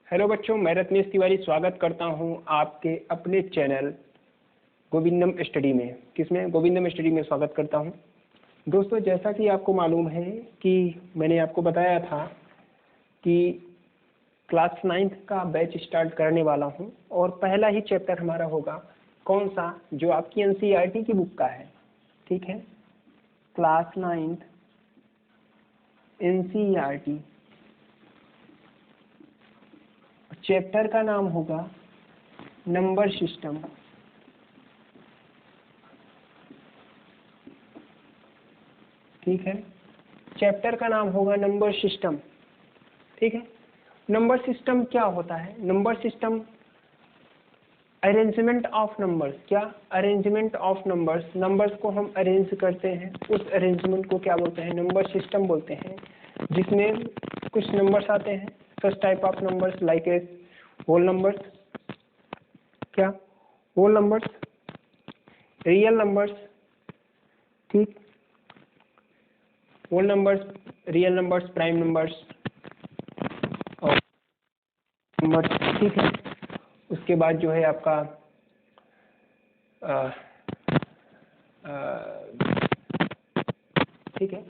Hello बच्चों, मैं रत्नेश तिवारी स्वागत करता हूं आपके अपने चैनल गोविंदम स्टडी में। किसमें? गोविंदम स्टडी में स्वागत करता हूं। दोस्तों, जैसा कि आपको मालूम है कि मैंने आपको बताया था कि क्लास 9th का बैच स्टार्ट करने वाला हूं और पहला ही चैप्टर हमारा होगा कौन सा, जो आपकी एनसीईआरटी की बुक का है। ठीक है, क्लास 9th एनसीईआरटी चैप्टर का नाम होगा नंबर सिस्टम। ठीक है, चैप्टर का नाम होगा नंबर सिस्टम। ठीक है, नंबर सिस्टम क्या होता है? Number system arrangement of numbers. क्या? Arrangement of numbers. नंबर्स को हम अरेंज करते हैं, उस अरेंजमेंट को क्या बोलते हैं? नंबर सिस्टम बोलते हैं, जिसमें कुछ नंबर्स आते हैं, such type of numbers like a whole numbers. क्या? Whole numbers, real numbers. ठीक, whole numbers, real numbers, prime numbers और नंबर्स। ठीक है, उसके बाद जो है आपका ठीक है,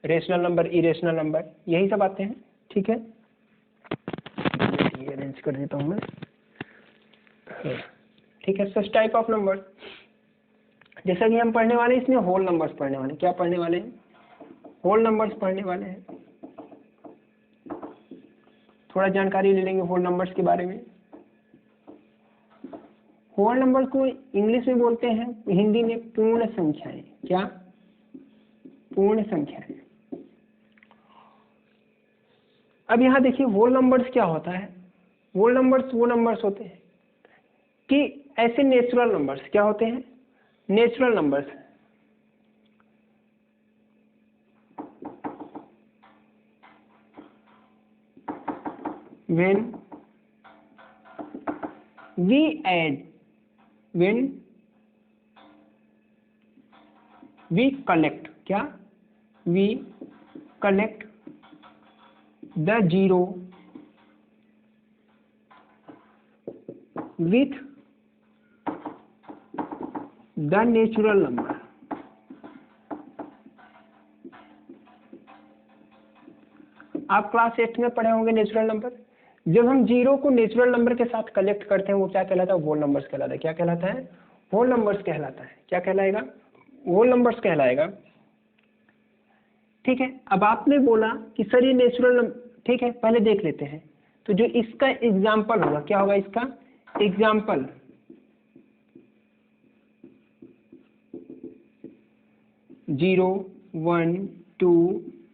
रेशनल नंबर, इरेशनल नंबर, यही सब आते हैं। ठीक है, ये अरेंज कर देता हूँ मैं। ठीक है, सच टाइप ऑफ नंबर। जैसा कि हम पढ़ने वाले हैं, इसमें होल नंबर्स पढ़ने वाले हैं। क्या पढ़ने वाले हैं? होल नंबर्स पढ़ने वाले हैं। थोड़ा जानकारी ले लेंगे होल नंबर्स के बारे में। होल नंबर्स को इंग्लिश में बोलते हैं, हिंदी में पूर्ण संख्याएं। क्या? पूर्ण संख्याएं। अब यहां देखिए, होल नंबर्स क्या होता है? होल नंबर्स वो नंबर्स होते हैं कि ऐसे नेचुरल नंबर्स क्या होते हैं? Natural numbers when we add, when we collect, क्या? we collect the zero with the natural number। आप क्लास 8 में पढ़े होंगे नेचुरल नंबर। जब हम जीरो को नेचुरल नंबर के साथ कलेक्ट करते हैं, वो क्या कहलाता है? होल नंबर्स कहलाता है। क्या कहलाता है? होल नंबर्स कहलाता है। क्या कहलाएगा? होल नंबर्स कहलाएगा। ठीक है, अब आपने बोला कि सर ये नेचुरल नंबर। ठीक है, पहले देख लेते हैं। तो जो इसका एग्जाम्पल होगा, क्या होगा इसका example? 0, 1, 2,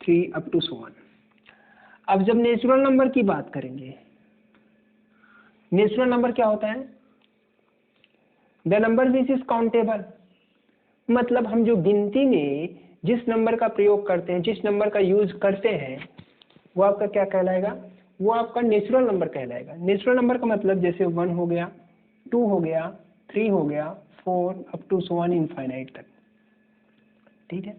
3 up to so on। अब जब नेचुरल नंबर की बात करेंगे, नेचुरल नंबर क्या होता है? The number which is countable. मतलब हम जो गिनती में जिस नंबर का प्रयोग करते हैं, जिस नंबर का यूज करते हैं, वो आपका क्या कहलाएगा? वो आपका नेचुरल नंबर कहलाएगा। नेचुरल नंबर का मतलब जैसे 1 हो गया, 2 हो गया, 3 हो गया, 4 up to so on infinite तक। ठीक है,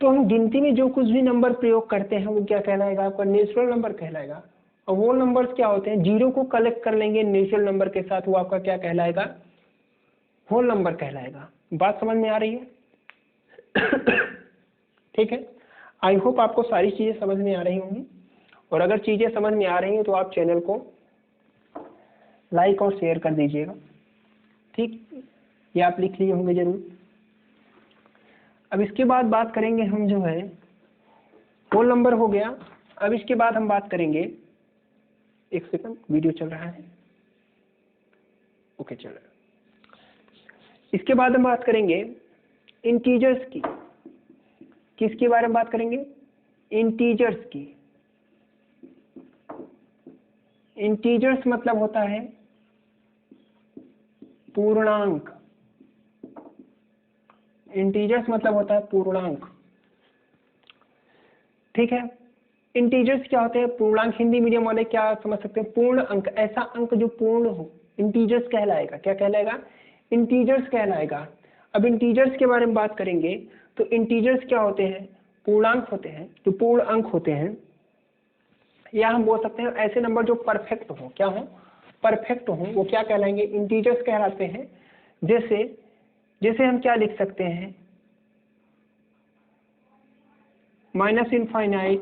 तो हम गिनती में जो कुछ भी नंबर प्रयोग करते हैं वो क्या कहलाएगा? आपका नेचुरल नंबर कहलाएगा। और वो नंबर्स क्या होते हैं? जीरो को कलेक्ट कर लेंगे नेचुरल नंबर के साथ, वो आपका क्या कहलाएगा? होल नंबर कहलाएगा। बात समझ में आ रही है? ठीक है, आई होप आपको सारी चीजें समझ में आ रही होंगी। और अगर चीजें समझ में आ रही हैं तो आप चैनल को लाइक और शेयर कर दीजिएगा। ठीक, ये आप लिख लिए होंगे जरूर। अब इसके बाद बात करेंगे हम, जो है होल नंबर हो गया। अब इसके बाद हम बात करेंगे, एक सेकंड, वीडियो चल रहा है। ओके, चल रहा है। इसके बाद हम बात करेंगे इंटीजर्स की। किसके बारे में बात करेंगे? इंटीजर्स की। इंटीजर्स मतलब होता है पूर्णांक। इंटीजर्स मतलब होता है पूर्णांक। ठीक है, इंटीजर्स क्या होते हैं? पूर्णांक। हिंदी मीडियम वाले क्या समझ सकते हैं? पूर्ण अंक, ऐसा अंक जो पूर्ण हो, इंटीजर्स कहलाएगा। क्या कहलाएगा? इंटीजर्स कहलाएगा। अब इंटीजर्स के बारे में बात करेंगे तो इंटीजर्स क्या होते हैं? पूर्णांक होते हैं, जो पूर्ण अंक होते हैं। या हम बोल सकते हैं ऐसे नंबर जो परफेक्ट हो, क्या हो, परफेक्ट हो, वो क्या कहलाएंगे, इंटीजर्स कहलाते हैं। जैसे जैसे हम क्या लिख सकते हैं, माइनस इनफाइनाइट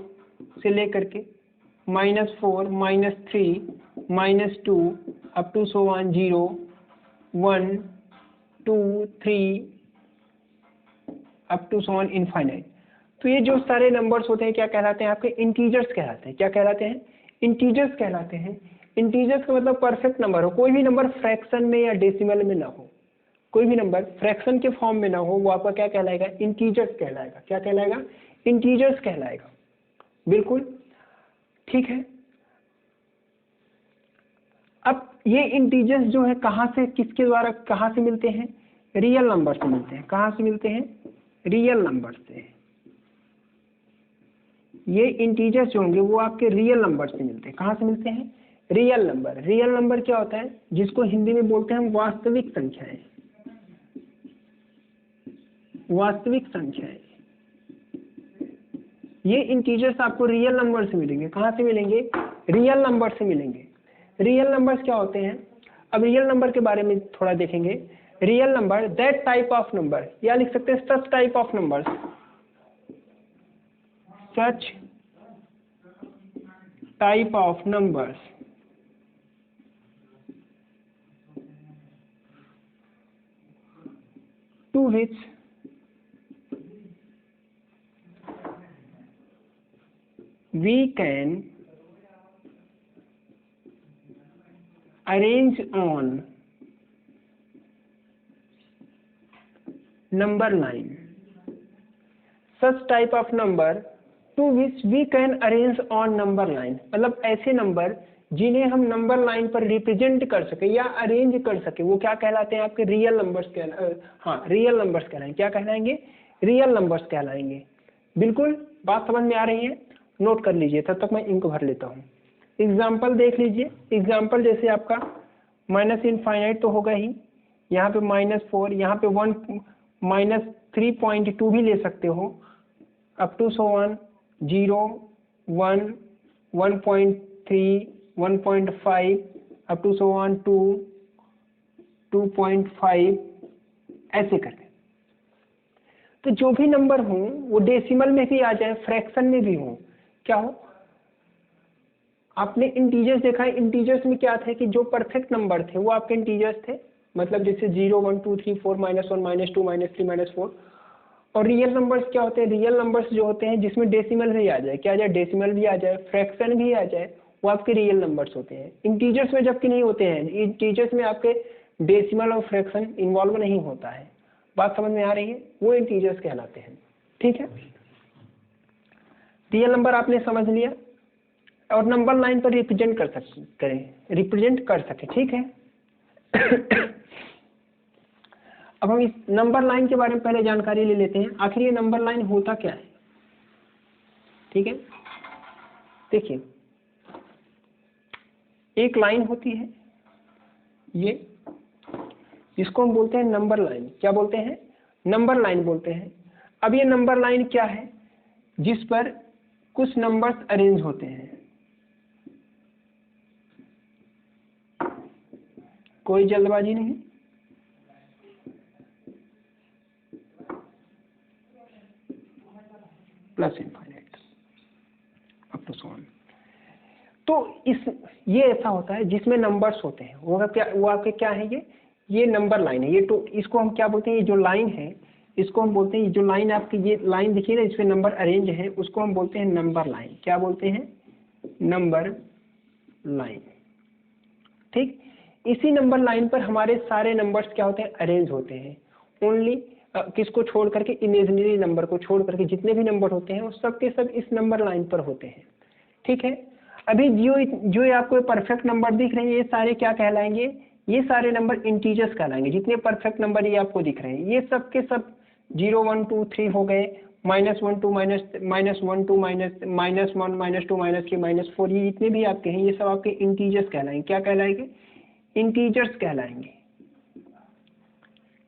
से लेकर के -4, -3, -2 up to so on 0, 1, 2, 3 up to so on infinite. तो ये जो सारे नंबर्स होते हैं क्या कहलाते हैं, आपके इंटीजर्स कहलाते हैं। क्या कहलाते हैं, इंटीजर्स कहलाते हैं। इंटीजर्स का मतलब परफेक्ट नंबर हो, कोई भी नंबर फ्रैक्शन में या डेसिमल में ना हो, कोई भी नंबर फ्रैक्शन के फॉर्म में ना हो, वो आपका क्या कहलाएगा, इंटीजर्स कहलाएगा। क्या कहलाएगा, इंटीजर्स कहलाएगा। बिल्कुल ठीक है। अब ये इंटीजर्स जो है कहाँ से, किसके द्वारा, कहाँ से मिलते हैं, रियल नंबर से मिलते हैं। कहाँ से मिलते हैं, रियल नंबर से। ये इंटीजर्स जो होंगे वो आपके रियल नंबर से मिलते हैं। कहाँ से मिलते हैं, रियल नंबर। रियल नंबर क्या होता है, जिसको हिंदी में बोलते हैं हम वास्तविक संख्याएं। वास्तविक संख्याएं, ये इंटीजर्स आपको रियल नंबर से मिलेंगे। कहाँ से मिलेंगे, रियल नंबर से मिलेंगे। रियल नंबर्स क्या होते हैं, अब रियल नंबर के बारे में थोड़ा देखेंगे। Real number that type of number, या लिख सकते हैं such type of numbers, such type of numbers to which we can arrange on number line. Such type of number to which we can arrange on number line, मतलब ऐसे number जिन्हें हम number line पर represent कर सके या arrange कर सके, वो क्या कहलाते हैं, आपके रियल नंबर्स हाँ रियल नंबर्स कहलाएंगे। क्या कहलाएंगे, रियल नंबर्स कहलाएंगे। बिल्कुल बात समझ में आ रही है, नोट कर लीजिए, तब तक मैं इनको भर लेता हूँ। एग्जाम्पल देख लीजिए। एग्जाम्पल जैसे आपका माइनस इनफाइनाइट तो होगा ही, यहाँ पे -4, यहाँ पे 1, -3.2 भी ले सकते हो, up to so 1, 0, 1, 1.3, 1.5 up to so 1, 2, 2.5 ऐसे करके। तो जो भी नंबर हो वो डेसिमल में भी आ जाए, फ्रैक्शन में भी हो, क्या हो। आपने इंटीजर्स देखा है, इंटीजर्स में क्या थे कि जो परफेक्ट नंबर थे वो आपके इंटीजर्स थे, मतलब जैसे 0, 1, 2, 3, 4, -1, -2, -3, -4। और रियल नंबर्स क्या होते हैं, रियल नंबर्स जो होते हैं जिसमें डेसिमल भी आ जाए, क्या आ जाए, डेसिमल भी आ जाए, फ्रैक्शन भी आ जाए, वो आपके रियल नंबर्स होते हैं। इंटीजर्स में जबकि नहीं होते हैं, इंटीजर्स में आपके डेसिमल और फ्रैक्शन इन्वॉल्व नहीं होता है। बात समझ में आ रही है, वो इंटीजर्स कहलाते हैं। ठीक है, रियल नंबर आपने समझ लिया, और नंबर लाइन पर रिप्रेजेंट कर सकते, करें रिप्रेजेंट कर सके। ठीक है। अब हम इस नंबर लाइन के बारे में पहले जानकारी ले लेते हैं, आखिर ये नंबर लाइन होता क्या है। ठीक है, देखिए एक लाइन होती है ये, जिसको हम बोलते हैं नंबर लाइन। क्या बोलते हैं, नंबर लाइन बोलते हैं। अब ये नंबर लाइन क्या है, जिस पर कुछ नंबर्स अरेंज होते हैं। कोई जल्दबाजी नहीं, plus infinite up to so on. तो इस ये ऐसा होता है जिसमें नंबर्स होते हैं, वो आपके क्या है, ये नंबर लाइन है। ये तो इसको हम क्या बोलते हैं, ये जो लाइन है इसको हम बोलते हैं, ये जो लाइन आपकी ये लाइन दिखिए ना, इसमें नंबर अरेंज है, उसको हम बोलते हैं नंबर लाइन। क्या बोलते हैं, नंबर लाइन। ठीक, इसी नंबर लाइन पर हमारे सारे नंबर्स क्या होते हैं, अरेंज होते हैं। ओनली किसको छोड़ करके, इमेजिनरी नंबर को छोड़ करके जितने भी नंबर होते हैं वो सब के सब इस नंबर लाइन पर होते हैं। ठीक है, अभी जो आपको परफेक्ट नंबर दिख रहे हैं ये सारे क्या कहलाएंगे, ये सारे नंबर इंटीजर्स कहलाएंगे। जितने परफेक्ट नंबर ये आपको दिख रहे हैं ये सब के सब 0, 1, 2, 3 हो गए, -1, 2, -1, 2, -1, -2, -3, -4, ये जितने भी आपके हैं ये सब आपके इंटीजर्स कहलाएंगे। क्या कहलाएंगे, इंटीजर्स कहलाएंगे।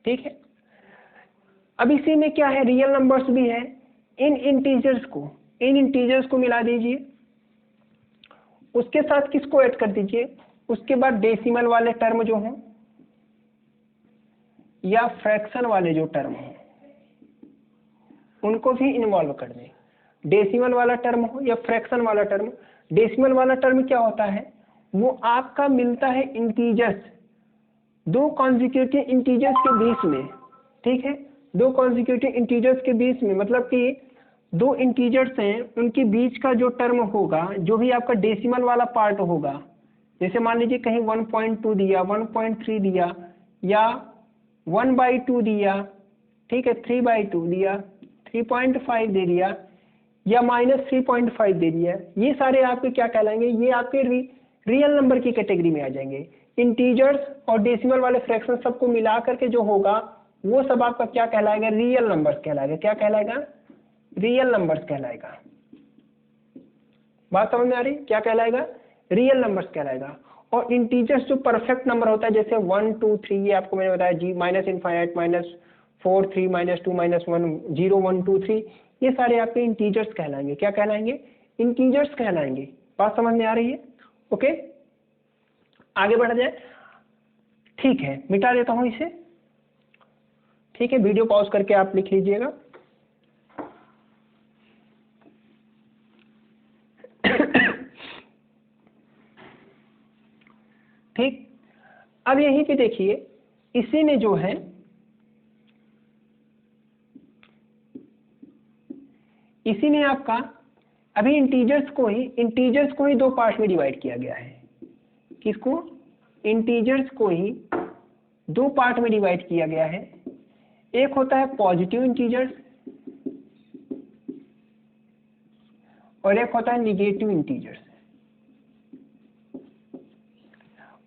ठीक है, अब इसी में क्या है, रियल नंबर्स भी है। इन इंटीजर्स को मिला दीजिए उसके साथ किसको ऐड कर दीजिए, उसके बाद डेसिमल वाले टर्म जो हों या फ्रैक्शन वाले जो टर्म हों उनको भी इन्वॉल्व कर दें। डेसिमल वाला टर्म हो या फ्रैक्शन वाला टर्म। डेसिमल वाला टर्म क्या होता है, वो आपका मिलता है इंटीजर्स, दो कॉन्जिक्यूटिव इंटीजर्स के बीच में, ठीक है, दो कॉन्जिक्यूटिव इंटीजर्स के बीच में, मतलब कि दो इंटीजर्स हैं उनके बीच का जो टर्म होगा, जो भी आपका डेसिमल वाला पार्ट होगा, जैसे मान लीजिए कहीं 1.2 दिया, 1.3 दिया या 1/2 दिया, ठीक है, 3/2 दिया, 3.5 दे दिया या -3.5 दे दिया, ये सारे आपके क्या कहलाएंगे, ये आपके रियल नंबर की कैटेगरी में आ जाएंगे। इंटीजर्स और डेसिमल वाले फ्रैक्शन सबको मिला करके जो होगा वो सब आपका क्या कहलाएगा, रियल नंबर्स कहलाएगा। क्या कहलाएगा, रियल नंबर्स कहलाएगा। बात समझ में आ रही, क्या कहलाएगा, रियल नंबर्स कहलाएगा। और इंटीजर्स जो परफेक्ट नंबर होता है जैसे 1 2 3, ये आपको मैंने बताया जी, -∞, -4 3, -2 -1 0 1 2 3, ये सारे आपके इंटीजर्स कहलाएंगे। क्या कहलाएंगे, इंटीजर्स कहलाएंगे। बात समझ में आ रही है, ओके, आगे बढ़ जाए। ठीक है, मिटा देता हूं इसे, ठीक है, वीडियो पॉज करके आप लिख लीजिएगा। ठीक, अब यहीं पे देखिए, इसी में जो है, इसी में आपका अभी इंटीजर्स को ही दो पार्ट में डिवाइड किया गया है। किसको, इंटीजर्स को ही दो पार्ट में डिवाइड किया गया है। एक होता है पॉजिटिव इंटीजर्स और एक होता है निगेटिव इंटीजर्स।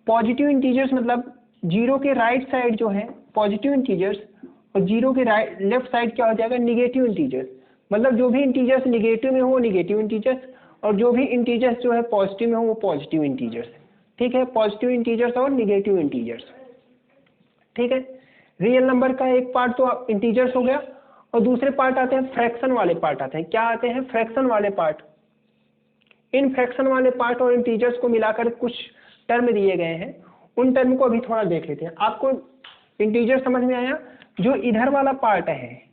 पॉजिटिव इंटीजर्स मतलब जीरो के राइट साइड जो है पॉजिटिव इंटीजर्स और जीरो के राइट लेफ्ट साइड क्या हो जाएगा, निगेटिव इंटीजर्स। मतलब जो भी इंटीजर्स निगेटिव में हो वो निगेटिव इंटीजर्स और जो भी इंटीजर्स जो है पॉजिटिव में हो वो पॉजिटिव इंटीजर्स। ठीक है, पॉजिटिव इंटीजर्स और निगेटिव इंटीजर्स। ठीक है, रियल नंबर का एक पार्ट तो इंटीजर्स हो गया और दूसरे पार्ट आते हैं फ्रैक्शन वाले पार्ट आते हैं। क्या आते हैं, फ्रैक्शन वाले पार्ट। इन फ्रैक्शन वाले पार्ट और इंटीजर्स को मिलाकर कुछ टर्म दिए गए हैं, उन टर्म को अभी थोड़ा देख लेते हैं। आपको इंटीजर समझ में आया, जो इधर वाला पार्ट है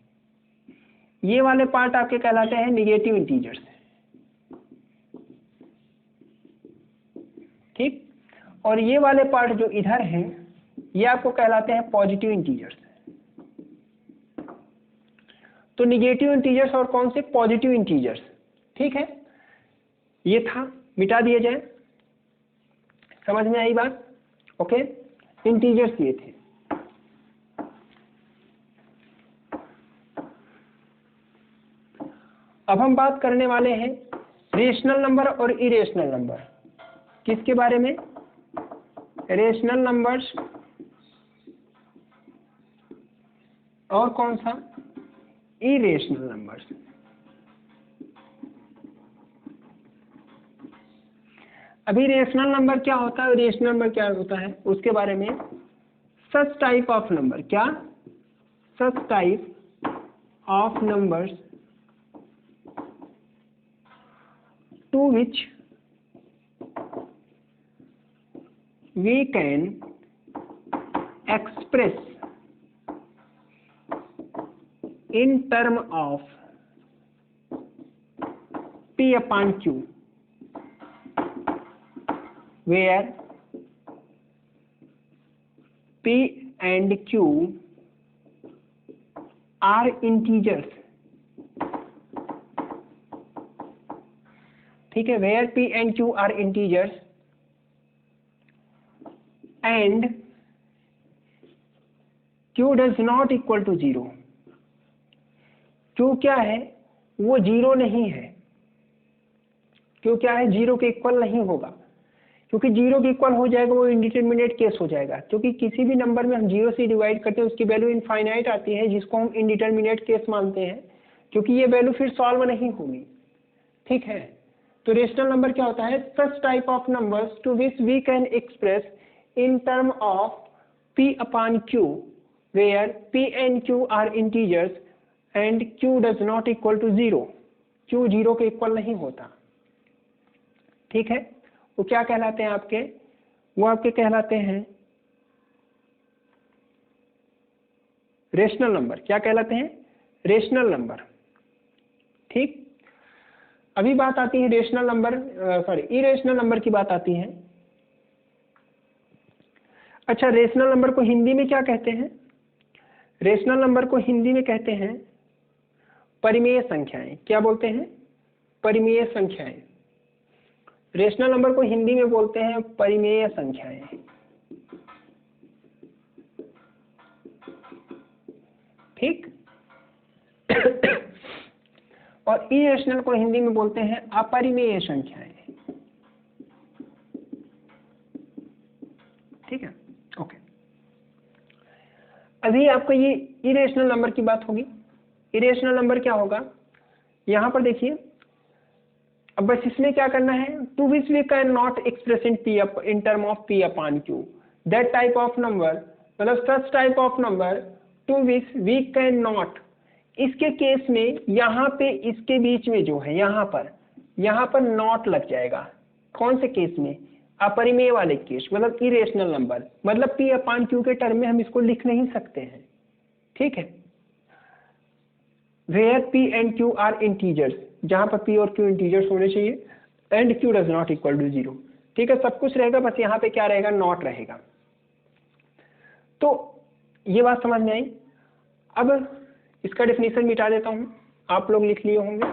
ये वाले पार्ट आपके कहलाते हैं निगेटिव इंटीजर्स। ठीक, और ये वाले पार्ट जो इधर हैं ये आपको कहलाते हैं पॉजिटिव इंटीजर्स। तो निगेटिव इंटीजर्स और कौन से, पॉजिटिव इंटीजर्स। ठीक है, ये था, मिटा दिया जाए। समझ में आई बात, ओके, इंटीजर्स ये थे। अब हम बात करने वाले हैं रेशनल नंबर और इरेशनल नंबर। किसके बारे में, रेशनल नंबर्स और कौन सा, इरेशनल नंबर्स। अभी रेशनल नंबर क्या होता है, रेशनल नंबर क्या होता है उसके बारे में। सच टाइप ऑफ नंबर, क्या, सच type of numbers to which we can express in term of P upon Q, where P and Q are integers। ठीक है, where P and Q are integers and Q does not equal to 0। Q क्या है, वो zero नहीं है। Q क्या है, zero के इक्वल नहीं होगा, क्योंकि जीरो के इक्वल हो जाएगा वो इंडिटरमिनेट केस हो जाएगा। क्योंकि किसी भी नंबर में हम जीरो से डिवाइड करते हैं उसकी वैल्यू इनफाइनाइट आती है, जिसको हम इंडिटरमिनेट केस मानते हैं, क्योंकि ये वैल्यू फिर सॉल्व नहीं होगी। ठीक है, तो रेशनल नंबर क्या होता है, such type of numbers to which we can express in term of P upon Q, where P and Q are integers and Q does not equal to 0। Q zero के equal नहीं होता। ठीक है, वो क्या कहलाते हैं आपके, वो आपके कहलाते हैं रेशनल नंबर। क्या कहलाते हैं, रेशनल नंबर। ठीक, अभी बात आती है rational number, sorry irrational number की बात आती है। अच्छा, रेशनल नंबर को हिंदी में क्या कहते हैं, रेशनल नंबर को हिंदी में कहते हैं परिमेय संख्याएं। क्या बोलते हैं, परिमेय संख्याएं। रेशनल नंबर को हिंदी में बोलते हैं परिमेय संख्याएं। ठीक और इरेशनल को हिंदी में बोलते हैं अपरिमेय संख्याएं। ठीक है, ओके। अभी आपको ये इरेशनल नंबर की बात होगी। इरेशनल नंबर क्या होगा, यहां पर देखिए, अब बस इसमें क्या करना है, to which we can not express in p in term of p upon q, that type of number, मतलब such type of number to which we can not. इसके केस में यहाँ पे इसके बीच में जो है यहाँ पर नॉट लग जाएगा। कौन से केस में, अपरिमेय वाले केस, मतलब इरेशनल नंबर, मतलब पी अपॉन क्यू के टर्म में हम इसको लिख नहीं सकते हैं। ठीक है, where P and Q are integers, जहां पर पी और क्यू इंटीजर्स होने चाहिए, and Q does not equal to 0। ठीक है, सब कुछ रहेगा, बस यहाँ पे क्या रहेगा, नॉट रहेगा। तो ये बात समझ में आई। अब इसका डेफिनेशन मिटा देता हूं, आप लोग लिख लिए होंगे।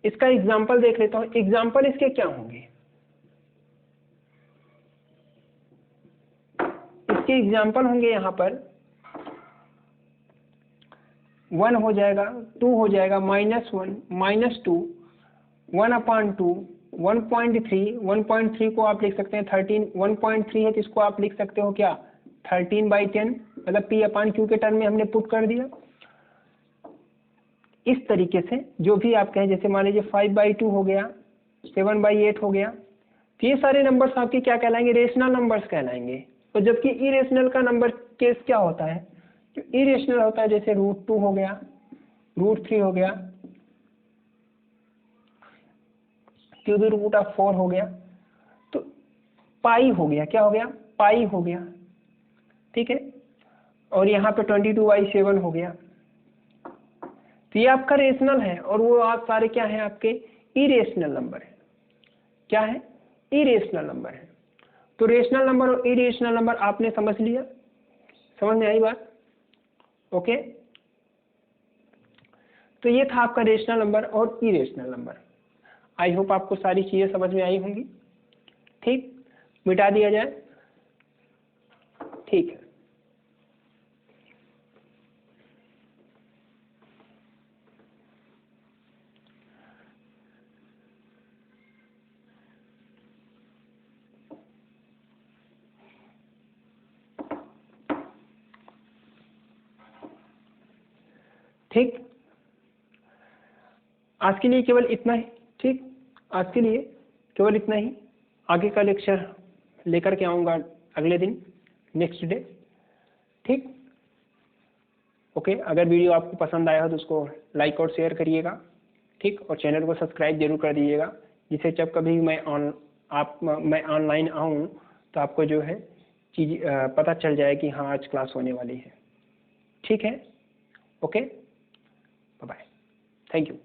इसका एग्जाम्पल देख लेता हूं, एग्जाम्पल इसके क्या होंगे, इसके एग्जाम्पल होंगे यहाँ पर 1 हो जाएगा, 2 हो जाएगा, -1, -2, 1/2, 1.3, 1.3 को आप लिख सकते हैं 13, 1.3 है तो इसको आप लिख सकते हो क्या 13/10, मतलब पी अपॉन क्यू के टर्म में हमने पुट कर दिया। इस तरीके से जो भी आप कहें, जैसे मान लीजिए 5/2 हो गया, 7/8 हो गया, तो ये सारे नंबर्स आपके क्या कहलाएंगे, रेशनल नंबर्स कहलाएंगे। तो जबकि इरेशनल का नंबर केस क्या होता है, जो इरेशनल होता है, जैसे √2 हो गया, √3 हो गया, √4 हो गया, तो पाई हो गया, क्या हो गया, पाई हो गया। ठीक है, और यहाँ पे 22/7 हो गया। तो ये आपका रेशनल है, और वो आप सारे क्या है, आपके इरेशनल नंबर है। क्या है, इरेशनल नंबर है। तो रेशनल नंबर और इरेशनल नंबर आपने समझ लिया, समझ में आई बात, ओके। तो ये था आपका रेशनल नंबर और इरेशनल नंबर। आई होप आपको सारी चीजें समझ में आई होंगी। ठीक, मिटा दिया जाए, ठीक है। ठीक, आज के लिए केवल इतना ही। ठीक, आज के लिए केवल इतना ही। आगे का लेक्चर लेकर के आऊँगा अगले दिन, नेक्स्ट डे। ठीक, ओके। अगर वीडियो आपको पसंद आया हो तो उसको लाइक और शेयर करिएगा। ठीक, और चैनल को सब्सक्राइब जरूर कर दीजिएगा, जिससे जब कभी मैं ऑनलाइन आऊँ तो आपको जो है चीज पता चल जाए कि हाँ आज क्लास होने वाली है। ठीक है, okay, bye bye, thank you.